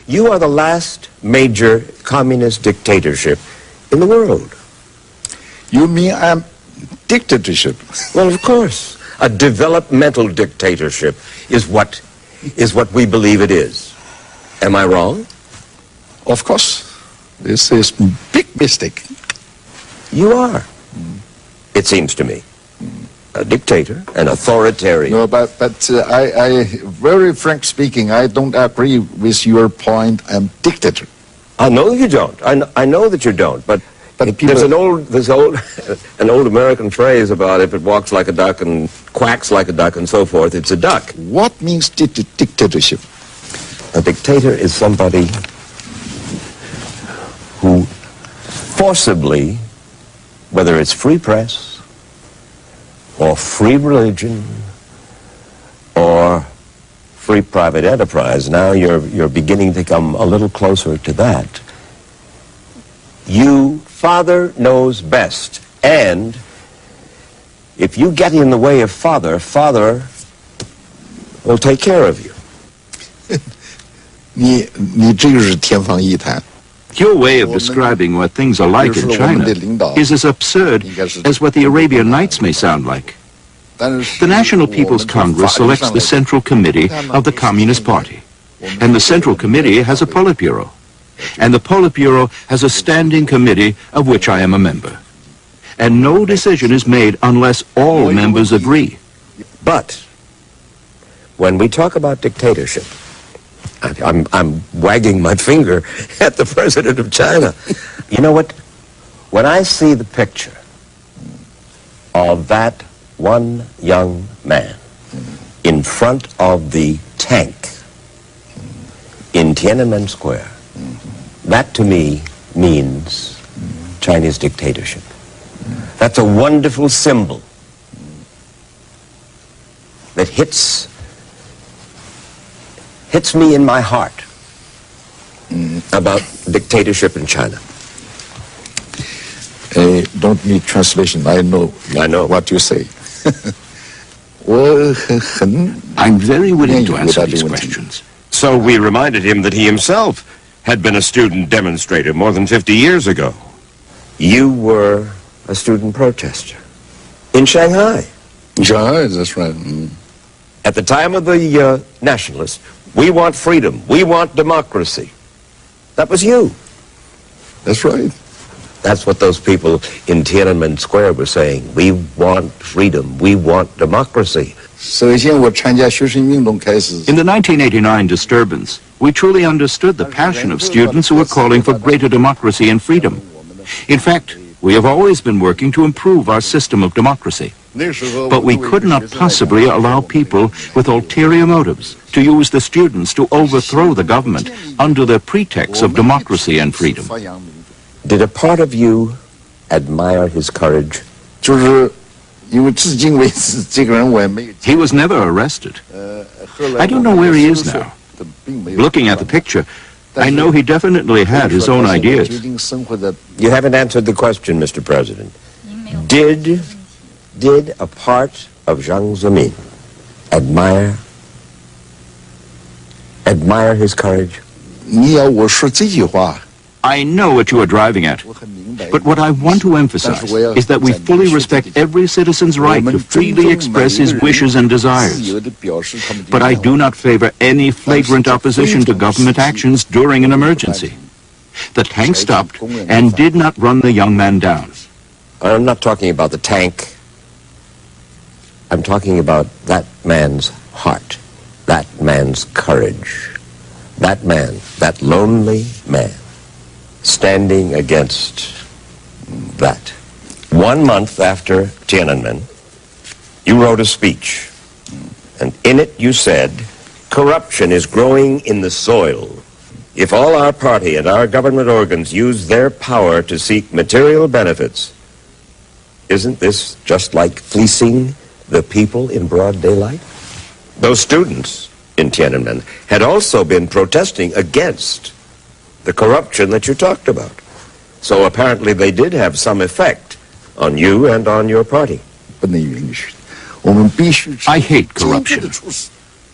You are the last major communist dictatorship in the world. You mean I'm dictatorship? Well, of course. A developmental dictatorship is what we believe it is. Am I wrong? Of course. This is big mistake. You are, it seems to me. A dictator, an authoritarian. No, but I very frank speaking, I don't agree with your point. I'm dictator. I know you don't. I know that you don't. But there's an old American phrase about if it walks like a duck and quacks like a duck and so forth, it's a duck. What means dictatorship? A dictator is somebody who forcibly, whether it's free press or free religion or free private enterprise, now you're beginning to come a little closer to that. Father knows best, and if you get in the way of Father, Father will take care of you. 你这个是天方夜谭。 Your way of describing what things are like in China is as absurd as what the Arabian Nights may sound like. The National People's Congress selects the Central Committee of the Communist Party, and the Central Committee has a Politburo, and the Politburo has a standing committee of which I am a member. And no decision is made unless all members agree. But when we talk about dictatorship, I'm wagging my finger at the president of China. You know what? When I see the picture of that one young man in front of the tank in Tiananmen Square, that to me means Chinese dictatorship. That's a wonderful symbol that hits me in my heart about dictatorship in China. Don't need translation. I know what you say. I'm very willing to answer these questions. So we reminded him that he himself had been a student demonstrator more than 50 years ago. You were a student protester in Shanghai. Shanghai, that's right. At the time of the nationalists, we want freedom. We want democracy. That was you. That's right. That's what those people in Tiananmen Square were saying. We want freedom. We want democracy. In the 1989 disturbance, we truly understood the passion of students who were calling for greater democracy and freedom. In fact, we have always been working to improve our system of democracy. But we could not possibly allow people with ulterior motives to use the students to overthrow the government under the pretext of democracy and freedom. Did a part of you admire his courage? He was never arrested. I don't know where he is now. Looking at the picture, I know he definitely had his own ideas. You haven't answered the question, Mr. President. Did a part of Jiang Zemin admire his courage? I know what you are driving at, but what I want to emphasize is that we fully respect every citizen's right to freely express his wishes and desires. But I do not favor any flagrant opposition to government actions during an emergency. The tank stopped and did not run the young man down. I'm not talking about the tank. I'm talking about that man's heart, that man's courage, that man, that lonely man, standing against that. 1 month after Tiananmen, you wrote a speech, and in it you said, corruption is growing in the soil. If all our party and our government organs use their power to seek material benefits, isn't this just like fleecing the people in broad daylight? Those students in Tiananmen had also been protesting against the corruption that you talked about. So apparently they did have some effect on you and on your party. I hate corruption.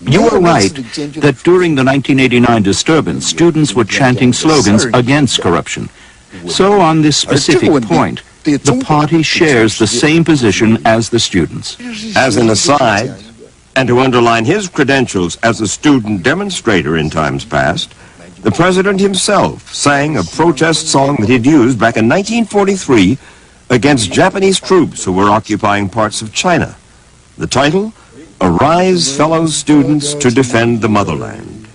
You are right that during the 1989 disturbance, students were chanting slogans against corruption. So on this specific point, the party shares the same position as the students. As an aside, and to underline his credentials as a student demonstrator in times past, the president himself sang a protest song that he'd used back in 1943 against Japanese troops who were occupying parts of China. The title, Arise, Fellow Students, to Defend the Motherland.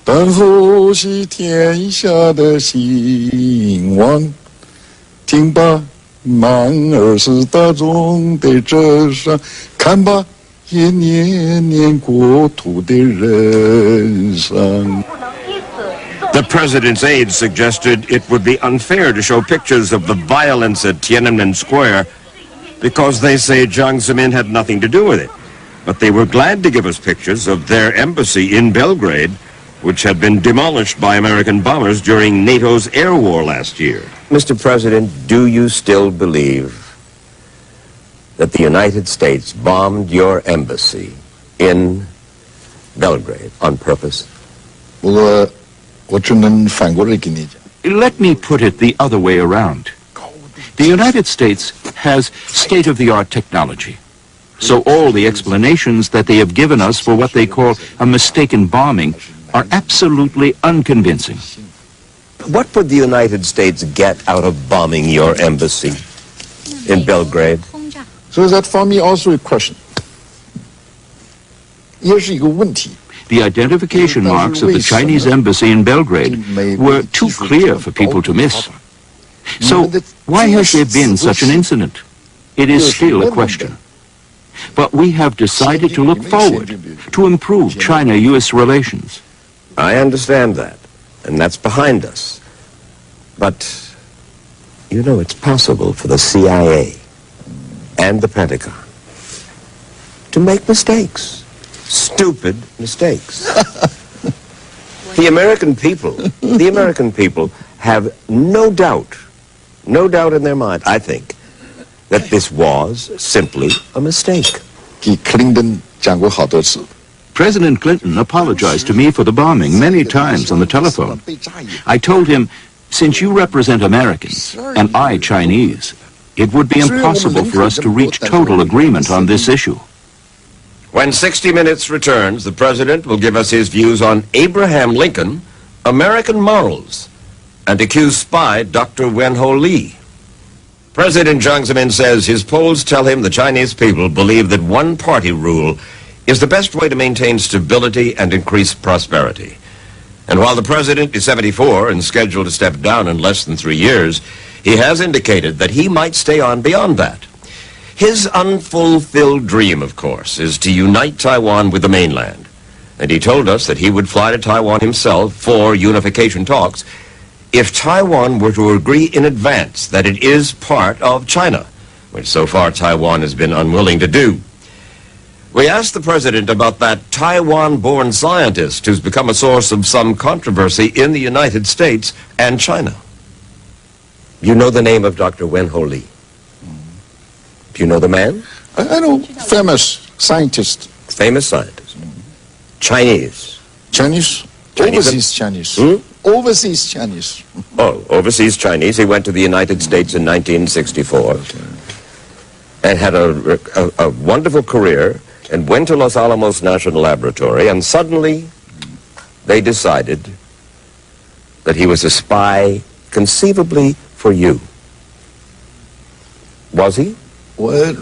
等候是天下的兴亡，听吧，满耳是大众的折伤，看吧，也年年国土的人伤。 The president's aides suggested it would be unfair to show pictures of the violence at Tiananmen Square because they say Jiang Zemin had nothing to do with it. But they were glad to give us pictures of their embassy in Belgrade, which had been demolished by American bombers during NATO's air war last year. Mr. President, do you still believe that the United States bombed your embassy in Belgrade on purpose? Let me put it the other way around. The United States has state-of-the-art technology. So all the explanations that they have given us for what they call a mistaken bombing are absolutely unconvincing. What would the United States get out of bombing your embassy in Belgrade? So is that for me also a question? 也是一个问题。 The identification marks of the Chinese embassy in Belgrade were too clear for people to miss. So why has there been such an incident? It is still a question. But we have decided to look forward to improve China-U.S. relations. I understand that, and that's behind us. But, you know, it's possible for the CIA and the Pentagon to make mistakes. Stupid mistakes. The American people have no doubt in their mind, I think, that this was simply a mistake. President Clinton apologized to me for the bombing many times on the telephone. I told him, since you represent Americans and I Chinese, it would be impossible for us to reach total agreement on this issue. When 60 Minutes returns, the president will give us his views on Abraham Lincoln, American morals, and accused spy Dr. Wen-Ho Lee. President Jiang Zemin says his polls tell him the Chinese people believe that one-party rule is the best way to maintain stability and increase prosperity. And while the president is 74 and scheduled to step down in less than 3 years, he has indicated that he might stay on beyond that. His unfulfilled dream, of course, is to unite Taiwan with the mainland. And he told us that he would fly to Taiwan himself for unification talks if Taiwan were to agree in advance that it is part of China, which so far Taiwan has been unwilling to do. We asked the president about that Taiwan-born scientist who's become a source of some controversy in the United States and China. You know the name of Dr. Wen-Ho Lee? Do you know the man? I know, famous scientist. Famous scientist. Chinese. Chinese? Overseas Chinese. Overseas Chinese. Oh, overseas Chinese. He went to the United States in 1964 and had a wonderful career and went to Los Alamos National Laboratory, and suddenly they decided that he was a spy conceivably for you. Was he? I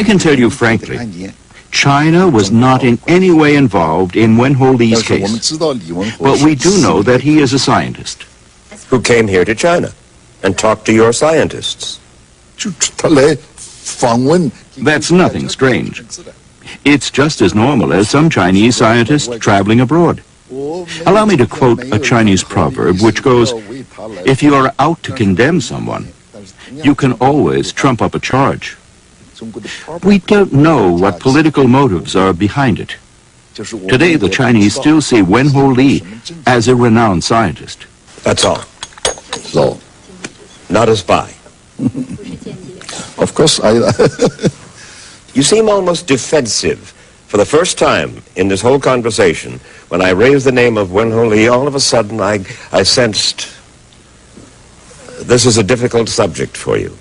can tell you frankly, China was not in any way involved in Wen-Ho Lee's case. But we do know that he is a scientist. Who came here to China and talked to your scientists. That's nothing strange. It's just as normal as some Chinese scientists traveling abroad. Allow me to quote a Chinese proverb which goes, if you are out to condemn someone, you can always trump up a charge. We don't know what political motives are behind it. Today, the Chinese still see Wen-Ho Lee as a renowned scientist. That's all. So, not a spy. Of course, You seem almost defensive For the first time in this whole conversation, when I raised the name of Wenho Lee, all of a sudden I sensed this is a difficult subject for you.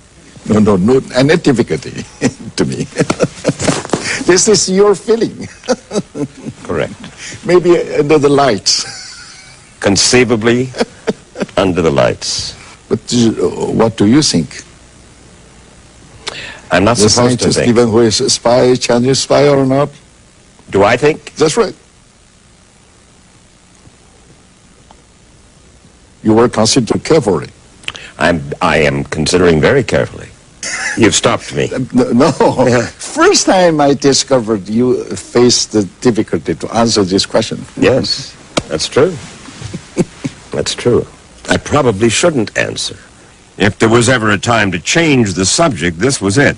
No, any difficulty to me. This is your feeling. Correct. Maybe under the lights. Conceivably under the lights. But what do you think? I'm not The supposed to scientist, think. even who is a spy, Chinese spy or not? Do I think? That's right. You were considered carefully. I am considering very carefully. You've stopped me. No. First time I discovered you faced the difficulty to answer this question. Yes, that's true. That's true. I probably shouldn't answer. If there was ever a time to change the subject, this was it.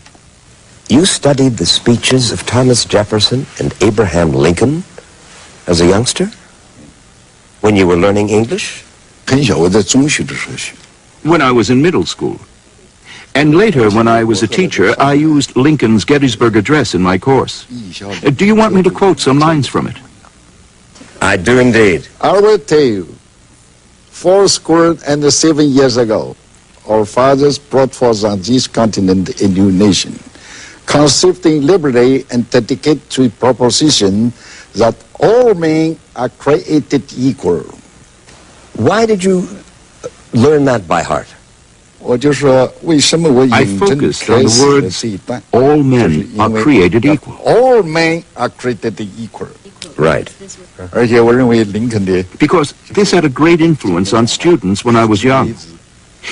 You studied the speeches of Thomas Jefferson and Abraham Lincoln as a youngster? When you were learning English? 很小，我在中学的时候学。 When I was in middle school. And later, when I was a teacher, I used Lincoln's Gettysburg Address in my course. Do you want me to quote some lines from it? I do indeed. I will tell you, 7 years ago, our fathers brought forth on this continent a new nation, conceiving liberty and dedicated to the proposition that all men are created equal. Why did you learn that by heart? 我就说为什么我 I 引证 focused 开 on the 始的 words, 这一段， all 就是 men 因 are 为 created equal. All men are created equal. Right. 而且我认为林肯的 Because this had a great influence on students when I was young.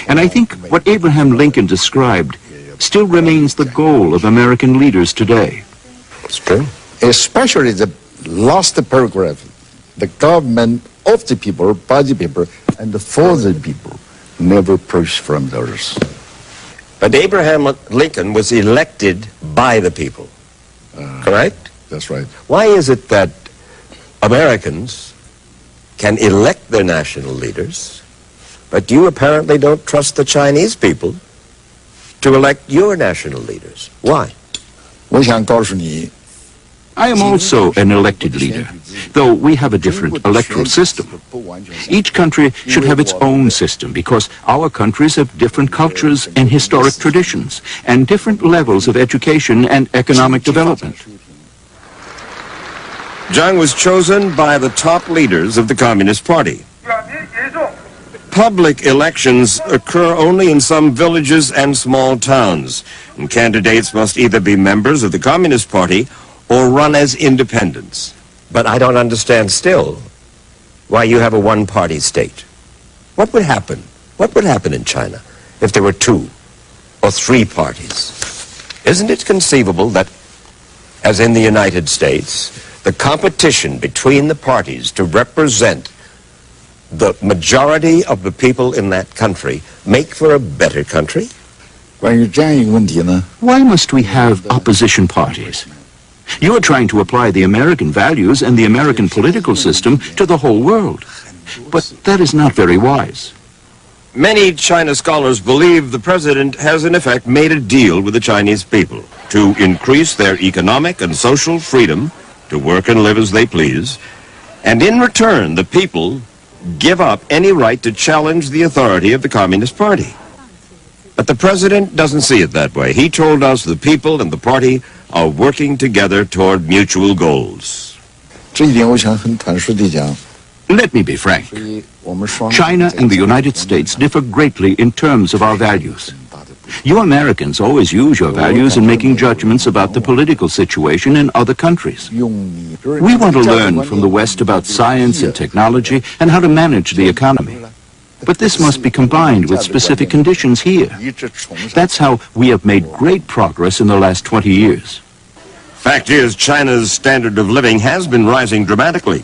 And I think what Abraham Lincoln described still remains the goal of American leaders today. It's true. especially the last paragraph, the government of the people, by the people, and for the people, never pushed from the earth. But Abraham Lincoln was elected by the people, correct? That's right. Why is it that Americans can elect their national leaders, but you apparently don't trust the Chinese people to elect your national leaders? Why? 我想告诉你 I am also an elected leader, though we have a different electoral system. Each country should have its own system because our countries have different cultures and historic traditions and different levels of education and economic development. Zhang was chosen by the top leaders of the Communist Party. Public elections occur only in some villages and small towns, and candidates must either be members of the Communist Party or run as independents. But I don't understand still why you have a one-party state. What would happen? What would happen in China if there were 2 or 3 parties? Isn't it conceivable that, as in the United States, the competition between the parties to represent the majority of the people in that country make for a better country? 关于这样一个问题呢 Why must we have opposition parties? You are trying to apply the American values and the American political system to the whole world. But that is not very wise. Many China scholars believe the president has in effect made a deal with the Chinese people to increase their economic and social freedom to work and live as they please, and in return the people give up any right to challenge the authority of the Communist Party. But the president doesn't see it that way. He told us the people and the party are working together toward mutual goals. 这一点我想很坦率地讲 Let me be frank. 所以我们双 China and the United States differ greatly in terms of our values. You Americans always use your values in making judgments about the political situation in other countries. 用你 We want to learn from the West about science and technology and how to manage the economy. But this must be combined with specific conditions here. 一直崇尚 That's how we have made great progress in the last 20 years. Fact is, China's standard of living has been rising dramatically.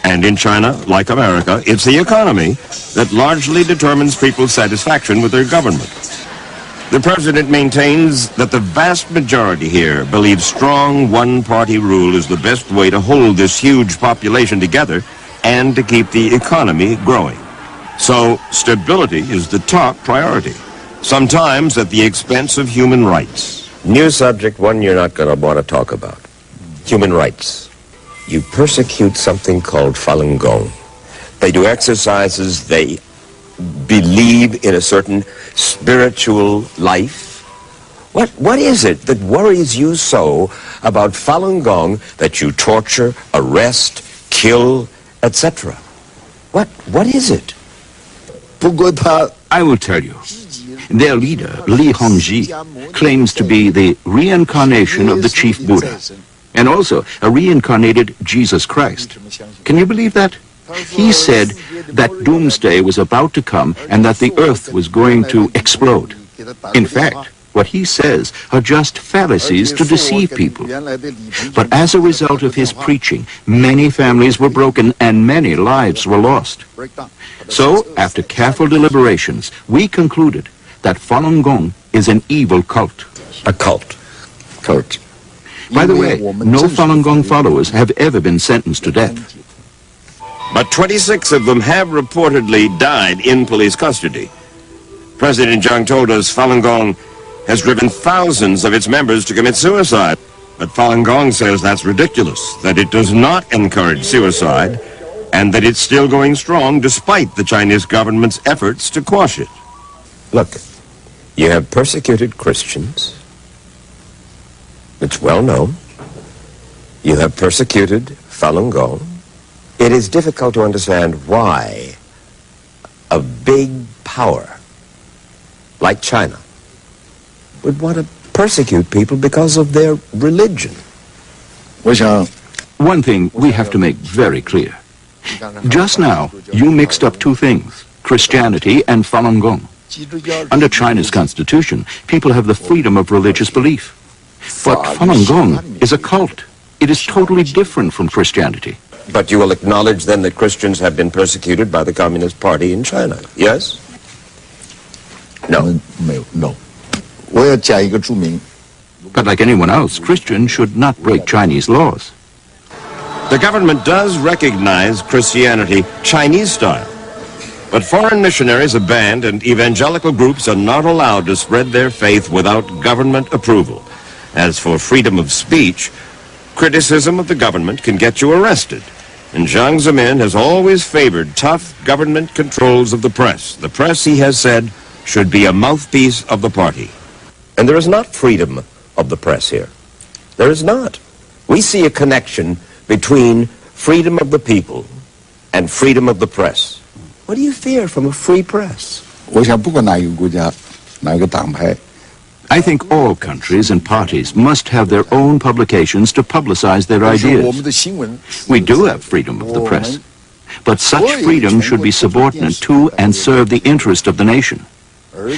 And in China, like America, it's the economy that largely determines people's satisfaction with their government. The president maintains that the vast majority here believes strong one-party rule is the best way to hold this huge population together and to keep the economy growing. So stability is the top priority, sometimes at the expense of human rights. New subject, one you're not going to want to talk about. Human rights. You persecute something called Falun Gong. They do exercises, they believe in a certain spiritual life. What is it that worries you so about Falun Gong that you torture, arrest, kill, etc.? What is it? I will tell you. Their leader, Li Hongzhi, claims to be the reincarnation of the chief Buddha, and also a reincarnated Jesus Christ. Can you believe that? He said that doomsday was about to come and that the earth was going to explode. In fact, what he says are just fallacies to deceive people. But as a result of his preaching, many families were broken and many lives were lost. So, after careful deliberations, we concluded that Falun Gong is an evil cult. A cult. Cult. By the way, no Falun Gong followers have ever been sentenced to death. But 26 of them have reportedly died in police custody. President Zhang told us Falun Gong has driven thousands of its members to commit suicide. But Falun Gong says that's ridiculous, that it does not encourage suicide, and that it's still going strong despite the Chinese government's efforts to quash it. Look, you have persecuted Christians. It's well known. You have persecuted Falun Gong. It is difficult to understand why a big power like China would want to persecute people because of their religion. One thing we have to make very clear. Just now, you mixed up two things, Christianity and Falun Gong. Under China's constitution, people have the freedom of religious belief. But Falun Gong is a cult. It is totally different from Christianity. But you will acknowledge then that Christians have been persecuted by the Communist Party in China, yes? No. No. But like anyone else, Christians should not break Chinese laws. The government does recognize Christianity Chinese style. But foreign missionaries are banned and evangelical groups are not allowed to spread their faith without government approval. As for freedom of speech, criticism of the government can get you arrested. And Jiang Zemin has always favored tough government controls of the press. The press, he has said, should be a mouthpiece of the party. And there is not freedom of the press here. There is not. We see a connection between freedom of the people and freedom of the press. What do you fear from a free press? I think all countries and parties must have their own publications to publicize their ideas. We do have freedom of the press, but such freedom should be subordinate to and serve the interest of the nation.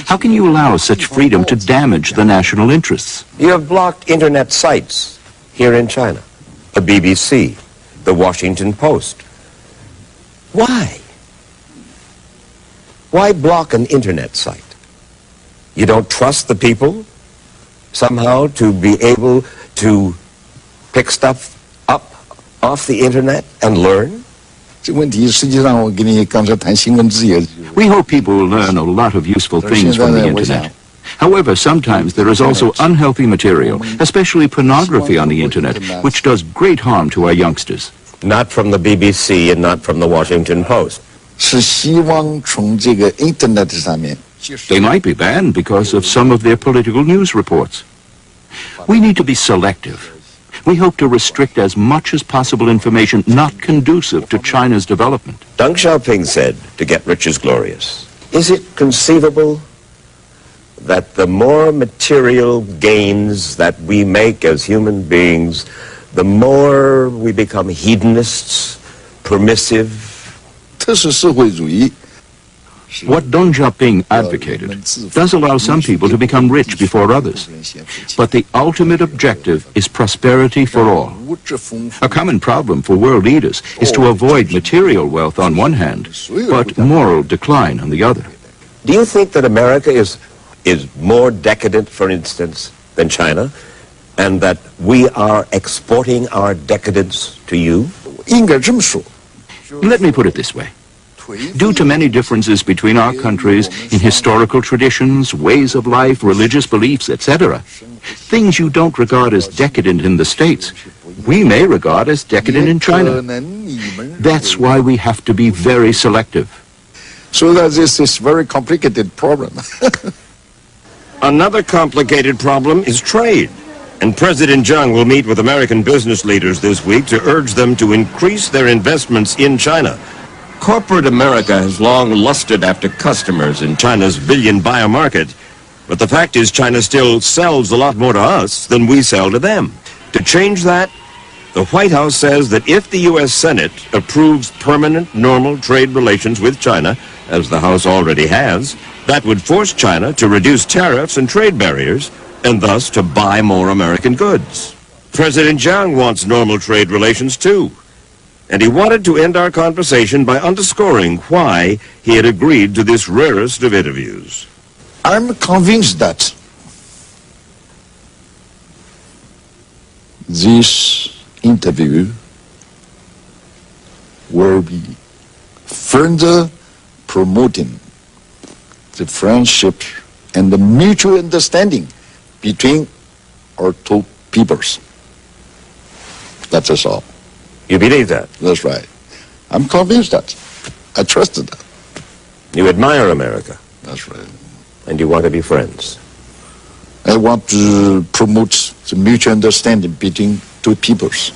How can you allow such freedom to damage the national interests? You have blocked internet sites here in China, the BBC, the Washington Post. Why? Why block an internet site? You don't trust the people somehow to be able to pick stuff up off the internet and learn? We hope people will learn a lot of useful things from the internet. However, sometimes there is also unhealthy material, especially pornography on the internet, which does great harm to our youngsters. Not from the BBC and not from the Washington Post. They might be banned because of some of their political news reports. We need to be selective. We hope to restrict as much as possible information not conducive to China's development. Deng Xiaoping said, to get rich is glorious. Is it conceivable that the more material gains that we make as human beings, the more we become hedonists, permissive? What Deng Xiaoping advocated does allow some people to become rich before others. But the ultimate objective is prosperity for all. A common problem for world leaders is to avoid material wealth on one hand, but moral decline on the other. Do you think that America is more decadent, for instance, than China, and that we are exporting our decadence to you? Let me put it this way. due to many differences between our countries in historical traditions, ways of life, religious beliefs, etc. Things you don't regard as decadent in the States, we may regard as decadent in China. That's why we have to be very selective. So that this is a very complicated problem. Another complicated problem is trade. And President Zhang will meet with American business leaders this week to urge them to increase their investments in China. Corporate America has long lusted after customers in China's billion buyer market. But the fact is China still sells a lot more to us than we sell to them. To change that, the White House says that if the U.S. Senate approves permanent, normal trade relations with China, as the House already has, that would force China to reduce tariffs and trade barriers, and thus to buy more American goods. President Zhang wants normal trade relations too. And he wanted to end our conversation by underscoring why he had agreed to this rarest of interviews. I'm convinced that this interview will be further promoting the friendship and the mutual understanding between our two peoples. That is all. You believe that? That's right. I'm convinced that. I trusted that. You admire America? That's right. And you want to be friends? I want to promote the mutual understanding between two peoples.